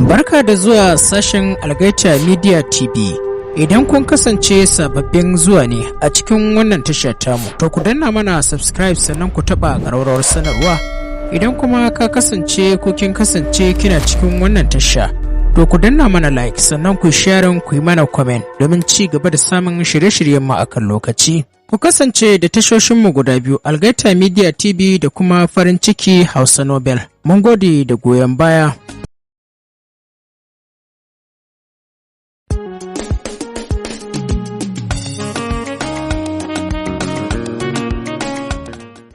Barka da zuwa sashen Algaita Media TV. Idan kun kasance sababbin zuwa ne a cikin wannan tashar tamu, to ku danna mana subscribe sannan ku taɓa ƙararrawar sanarwa. Idan kuma ka kasance ko kin kasance kina cikin wannan tasha, to ku danna mana like sannan ku share ku yi mana comment domin ci gaba da samun shirye-shiryen mu akan lokaci. Ku kasance da tashoshinmu guda biyu, Algaita Media TV da kuma farin ciki Hausa Novel. Mun gode da goyon baya.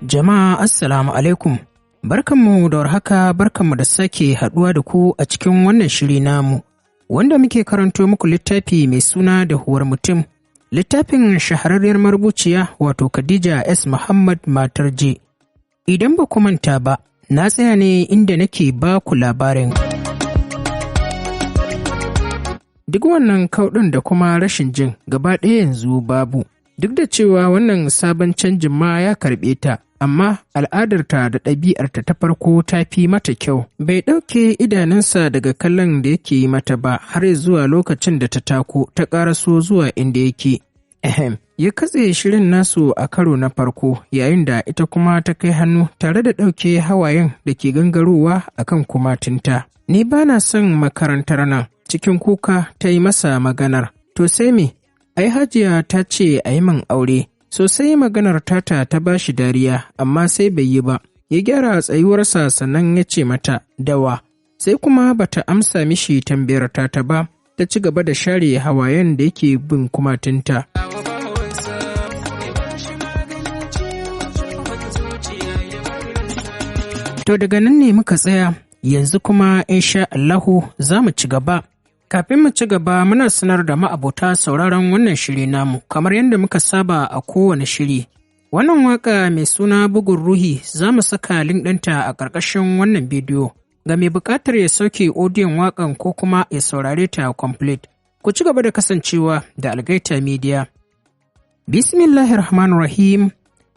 Jama'a assalamu alaikum. Barkanmu da warhaka, barkanmu da sake haduwa da ku a cikin wannan shiri namu, wanda muke karanto muku littafi mai suna Dahuwar mutum. Littafin shahararriyar marubuciya wato Khadija S. Muhammad matar J. Idan ba ku manta ba, na tsaya ne inda nake ba ku labarin. Duk wannan kauɗin da kuma rashin jin gaba ɗaya yanzu babu. Duk da cewa wannan sabon canjin ma ya karɓe ta, amma al'adarta da ɗabi'arta ta farko ta fi mata kyau. Bai ɗauke idanunsa daga kallon da yake yi mata ba har zuwa lokacin da ta tako ta ƙaraso zuwa inda yake. Ya katse shirin nasu a karo na farko yayin da ita kuma ta kai hannu tare da ɗauke hawayen da ke gangarowa a kan kumatinta. Ni ba na son makarantar nan, cikin kuka ta yi masa maganar. To sai me? Ai Hajiya ta ce a yi min aure. Sosai maganar tata ta ba shi dariya, amma sai bai yi ba. Ya gyara tsayuwarsa sannan ya ce mata, dawa. Sai kuma bata amsa mishi tambayar tata ba, ta ci gaba da share hawayen da yake bin kumatinta. To daga nan ne muka tsaya, yanzu kuma insha Allahu za mu ci gaba. Kafin mu ci gaba muna sanar da ma'abota sauraron wannan shiri namu kamar yadda muka saba a kowane shiri. Wannan waka mai suna bugun ruhi za mu saka link ɗinta a ƙarƙashin wannan bidiyo. Ga mai buƙatar ya sauke odiyon waƙan ko kuma ya saurare ta complete. Ku ci gaba da kasancewa da Algaita Media. Bismillahirrahmanirrahim.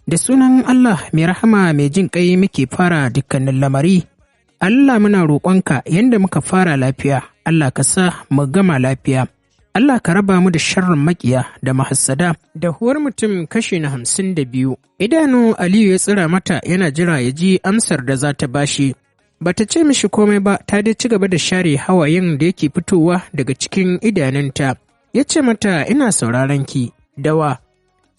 Da sunan Allah mai rahama mai jin ƙai muke fara dukkanin lamari. Allah muna roƙonka yadda muka fara lafiya, Allah ka sa mu gama lafiya. Allah ka raba mu da sharrin maƙiya da mahassada. Dahuwar mutum kashi na 52. Idanu Aliyu ya tsira mata yana jira ya ji amsar da za ta bashi. Bata ce mishi komai ba, ta dai ci gaba da share hawayen da yake fitowa daga cikin idanunta. Ya ce mata, ina sauraron ki, dawa.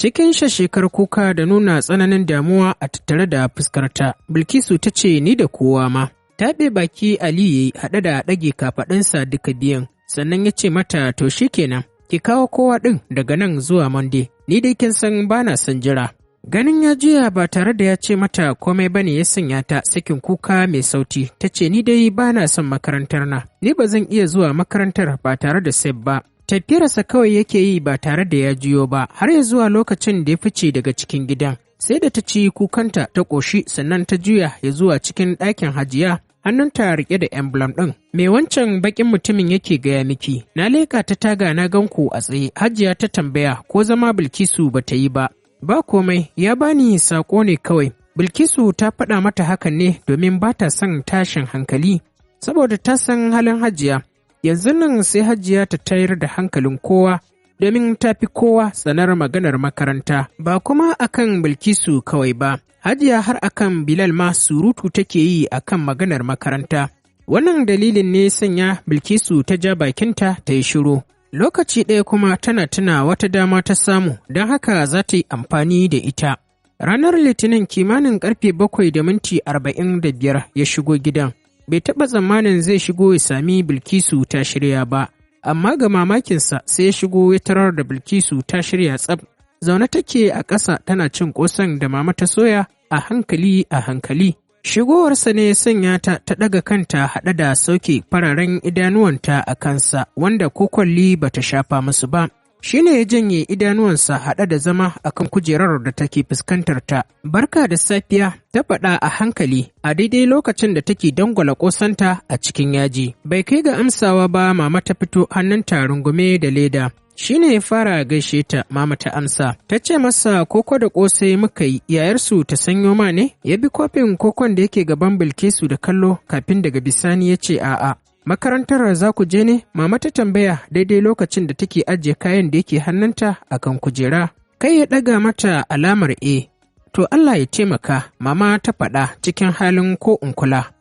Cikin shekar kuka da nuna tsananin damuwa a tattare da fuskarta, Bilkisu ta ce ni da kowa ma. Taɓe baki Aliyu haɗe da ɗage kafaɗinsa duka biyan, sannan ya ce mata to kenan, ki kawo kowa ɗin daga nan zuwa Monday, ni dai kin san ba na son jira. Ganin ya juya ba tare da ya ce mata komai ba ne ya sanya ta sakin kuka mai sauti, ta ce ni dai ba na son makarantar na, ni ba zan iya zuwa makarantar ba tare da sef ba. Tafiyarsa kawai yake yi ba tare da ya juyo ba har ya zuwa lokacin da ya fice daga cikin gidan. Sai da ta ci kukanta ta ƙoshi sannan ta juya ya zuwa cikin ɗakin Hajiya. Hannunta riƙe da emblem ɗin. Me wancan baƙin mutumin yake gaya miki? Na leƙa ta taga na ganku a tsaye. Hajiya ta tambaya ko zama Bilkisu ba ta yi ba. Ba komai, ya bani saƙo ne kawai. Bilkisu ta faɗa mata hakan ne domin ba ta son tashin hankali. Saboda ta san halin Hajiya. Yanzu nan sai Hajiya ta tayar da hankalin kowa domin ta fi kowa tsanar maganar makaranta. Ba kuma akan Bilkisu kawai ba. Hajiya har akan Bilal ma surutu take yi akan maganar makaranta. Wannan dalilin ne sanya Bilkisu ta ja bakinta ta yi shiru. Lokaci ɗaya kuma tana tuna wata dama ta samu, don haka za ta yi amfani da ita. Ranar Litinin kimanin ƙarfe 7:45 ya shigo gidan. Bai taɓa tsammanin zai shigo ya sami Bilkisu ta shirya ba, amma ga mamakinsa sai ya shigo ya tarar da Bilkisu ta shirya tsab. Zaune take a ƙasa tana cin ƙosan da mama ta soya a hankali a hankali. Shigowarsa ne ya sanya ta ɗaga kanta haɗe da sauke fararen idanuwanta a kansa wanda ko kwalli ba ta shafa musu ba. Shi ne ya janye idanuwansa haɗe da zama a kan kujerar da take fuskantar ta. Barka da safiya, ta faɗa a hankali a daidai lokacin da take dangwala ƙosanta a cikin yaji. Bai kai ga amsawa ba mama ta fito hannunta rungume da leda. Shi ne ya fara gaishe ta, mama ta amsa. Ta ce masa koko da ƙosai muka yi, yayarsu ta sanyo ma ne? Ya bi kofin kokon da yake gaban Bilkisu da kallo kafin daga bisani ya ce a'a. Makarantar za ku je ne? Mama ta tambaya daidai lokacin da take ajiye kayan da yake hannunta a kan kujera. Kai ya ɗaga mata alamar E. To Allah ya taimaka, mama ta faɗa cikin halin ko in kula.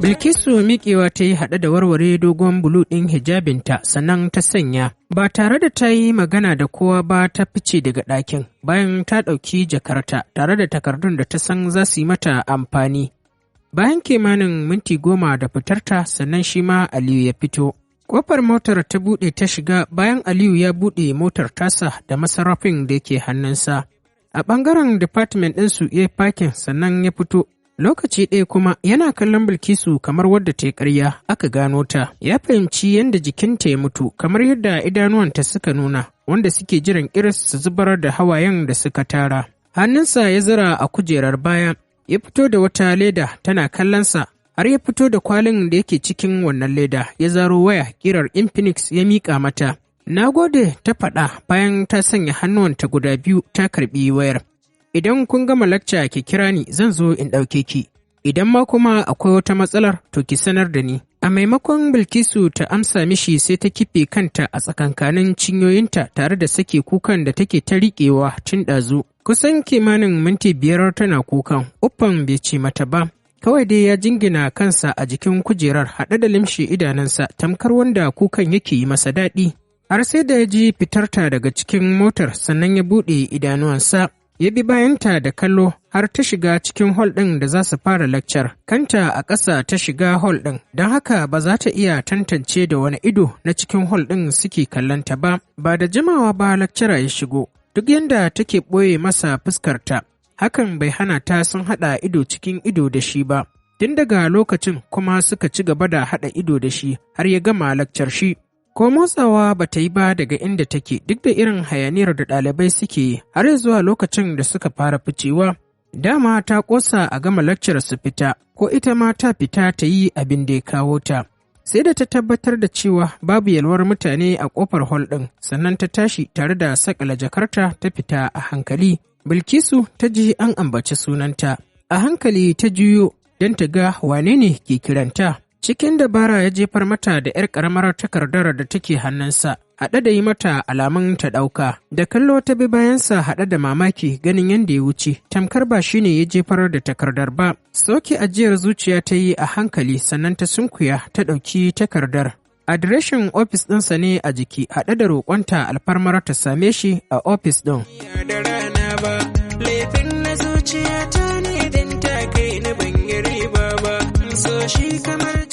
Bilkisu miƙewa ta yi haɗe da warware dogon bulu ɗin hijabinta sannan ta sanya, ba tare da ta yi magana da kowa ba ta fice daga ɗakin bayan ta ɗauki jakarta tare da takardun da ta san za su yi mata amfani. Bayan kimanin minti 10 da fitarta sannan shi ma Aliyu ya fito. Ƙofar motar ta buɗe ta shiga bayan Aliyu ya buɗe motar tasa da masarrafin da yake hannunsa. A ɓangaren department ɗinsu ya yi fakin sannan ya fito. Lokaci ɗaya kuma yana kallon Bilkisu kamar wadda ta yi ƙarya aka gano ta, ya fahimci yadda jikinta ya mutu kamar yadda idanuwanta suka nuna, wanda suke jiran ƙiris su zubar da hawayen da suka tara. Hannunsa ya zira a kujerar baya, ya fito da wata leda tana kallonsa, har ya fito da kwalin da yake cikin wannan leda, ya zaro waya ƙirar Infinix ya miƙa mata. Na gode ta faɗa bayan ta sanya hannuwanta guda biyu ta karɓi wayar. Idan kun gama lacca ki kira ni zan zo in ɗauke ki, idan ma kuma akwai wata matsalar to ki sanar da ni. A maimakon Bilkisu ta amsa mishi sai ta kife kanta a tsakankanin cinyoyinta tare da sake kukan da take ta riƙewa tun ɗazu. Kusan kimanin minti 5 tana kukan, uffan bai ce mata ba, kawai dai ya jingina kansa a jikin kujerar haɗe da limshe idanunsa tamkar wanda kukan yake yi masa daɗi. Har sai da ya ji fitarta daga cikin motar sannan ya buɗe idanuwansa. Ya bi bayanta da kallo har ta shiga cikin hol ɗin da za su fara lakcar. Kanta a ƙasa ta shiga hol ɗin, don haka ba za ta iya tantance da wani ido na cikin hol ɗin suke kallonta ba. Ba da jimawa ba lakcara ya shigo, duk yadda take ɓoye masa fuskarta. Hakan bai hana ta sun haɗa ido cikin ido da shi ba. Tun daga lokacin kuma suka ci gaba da haɗa ido da shi har ya gama lakcar shi. Ko motsawa ba ta yi ba daga inda take duk da irin hayaniyar da ɗalibai suke yi har zuwa lokacin da suka fara ficewa. Dama ta ƙosa a gama lakcar su fita, ko ita ma ta fita ta yi abin da ya kawo ta. Sai da ta tabbatar da cewa babu yalwar mutane a ƙofar hol ɗin, sannan ta tashi tare da sakala jakarta ta fita a hankali. Bilkisu ta ji an ambaci sunanta. A hankali ta juyo don ta ga wane ne ke kiranta. Cikin dabara ya jefar mata da ‘yar ƙaramar takardar da take hannunsa, haɗe da yi mata alamun ta ɗauka. Da kallo ta bi bayansa haɗe da mamaki ganin yadda ya wuce, tamkar ba shi ne ya jefar da takardar ba. Soke ajiyar zuciya ta yi a hankali sannan ta sunkuya ta ɗauki takardar. Adireshin ofis ɗinsa ne a jiki, haɗe da roƙonta alfarmar ta same shi a ofis ɗin.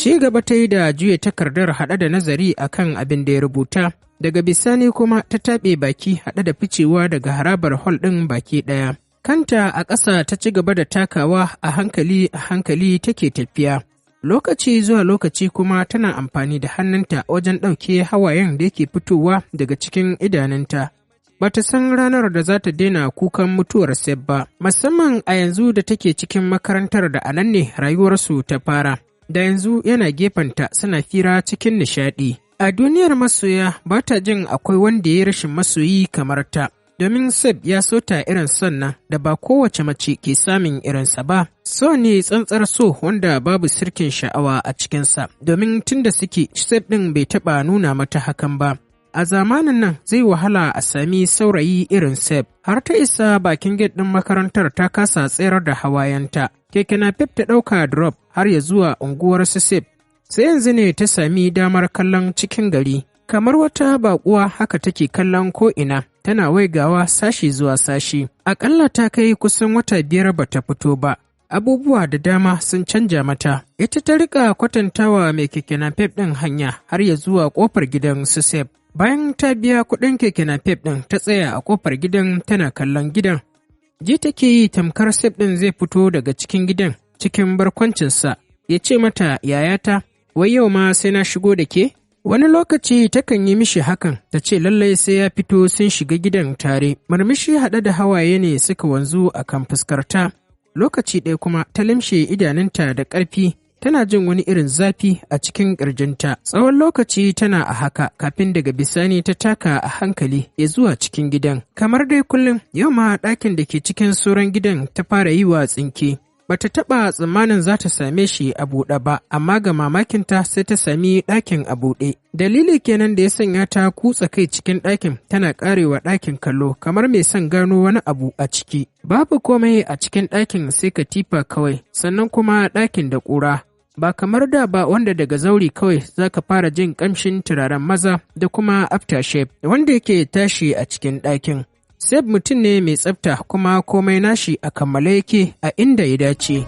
Ci gaba ta yi da juya takardar haɗe da nazari a kan abin da ya rubuta, daga bisani kuma ta taɓe baki haɗe da ficewa daga harabar hol ɗin baki ɗaya. Kanta a ƙasa ta ci gaba da takawa a hankali take tafiya. Lokaci zuwa lokaci kuma tana amfani da hannunta wajen ɗauke hawayen da yake fitowa daga cikin idanunta. Ba ta san ranar da za ta daina kukan mutuwar Seb ba, musamman a yanzu da take cikin makarantar da anan ne rayuwarsu ta fara. Da yanzu yana gefenta suna fira cikin nishaɗi. A duniyar masoya ba ta jin akwai wanda ya rashin masoyi kamar ta, domin Seb ya so ta irin son nan da ba kowace mace ke samun irinsa ba. So ne tsantsar so wanda babu sirkin sha'awa a cikinsa, domin tun da suke Seb ɗin bai taɓa nuna mata hakan ba. A zamanin nan zai wahala a sami saurayi irin Seb, har ta isa bakin gate ɗin makarantar ta kasa tsayar da hawayenta. Keke napep ta ɗauka drop har ya zuwa unguwar su Seb. Sai yanzu ne ta sami damar kallon cikin gari. Kamar wata baƙuwa haka take kallon ko'ina, tana waigawa sashi zuwa sashi. Aƙalla ta kai kusan wata 5 ba ta fito ba. Abubuwa da dama sun canja mata. Ita ta riƙa kwatantawa mai keke napep ɗin hanya har ya zuwa ƙofar gidan su Seb. Bayan ta biya kuɗin keke napep ɗin ta tsaya a ƙofar gidan tana kallon gidan. Ji take yi tamkar Seb ɗin zai fito daga cikin gidan cikin barkwancinsa, ya ce mata yayata, wai yau ma sai na shigo da ke? Wani lokaci takan yi mishi hakan, ta ce lallai sai ya fito sun shiga gidan tare. Murmushi haɗe da hawaye ne suka wanzu a kan fuskarta. Lokaci ɗaya kuma ta limshe idanunta da ƙarfi, tana jin wani irin zafi a cikin ƙirjinta. Tsawon lokaci tana a haka kafin daga bisani ta taka a hankali ya zuwa cikin gidan. Kamar dai kullum, yau ma ɗakin da ke cikin sauran gidan ta fara yi wa tsinke. Bata taɓa tsammanin za ta same shi a buɗe ba, amma ga mamakinta sai ta sami ɗakin a buɗe. Dalili kenan da ya sanya ta kutsa kai cikin ɗakin tana ƙarewa ɗakin kallo kamar mai son gano wani abu a ciki. Babu komai a cikin ɗakin sai katifa kawai, sannan kuma ɗakin da ƙura. Ba kamar da ba wanda daga zauri kawai za ka fara jin ƙamshin turaren maza da kuma aftershave wanda yake tashi a cikin ɗakin. Seb mutum ne mai tsafta kuma komai nashi a kammale yake a inda ya dace.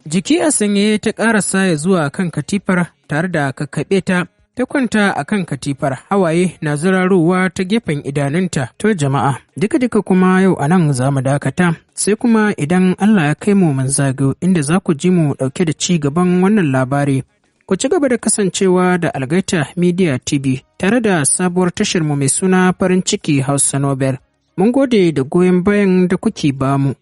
Jiki a sanye ta ƙarasa ya zuwa kan katifar tare da kakkaɓe ta kwanta a kan katifar, hawaye na zirarowa ta gefen idanunta. To jama'a, duka kuma yau a nan za mu dakata, sai kuma idan Allah ya kai mu mun zagayo inda za ku ji mu ɗauke da ci gaban wannan labari. Ku ci gaba da kasancewa da Algaita Media TV tare da sabuwar tashar mu mai suna farin ciki Hausa Novel. Mun gode da goyon bayan da kuke bamu.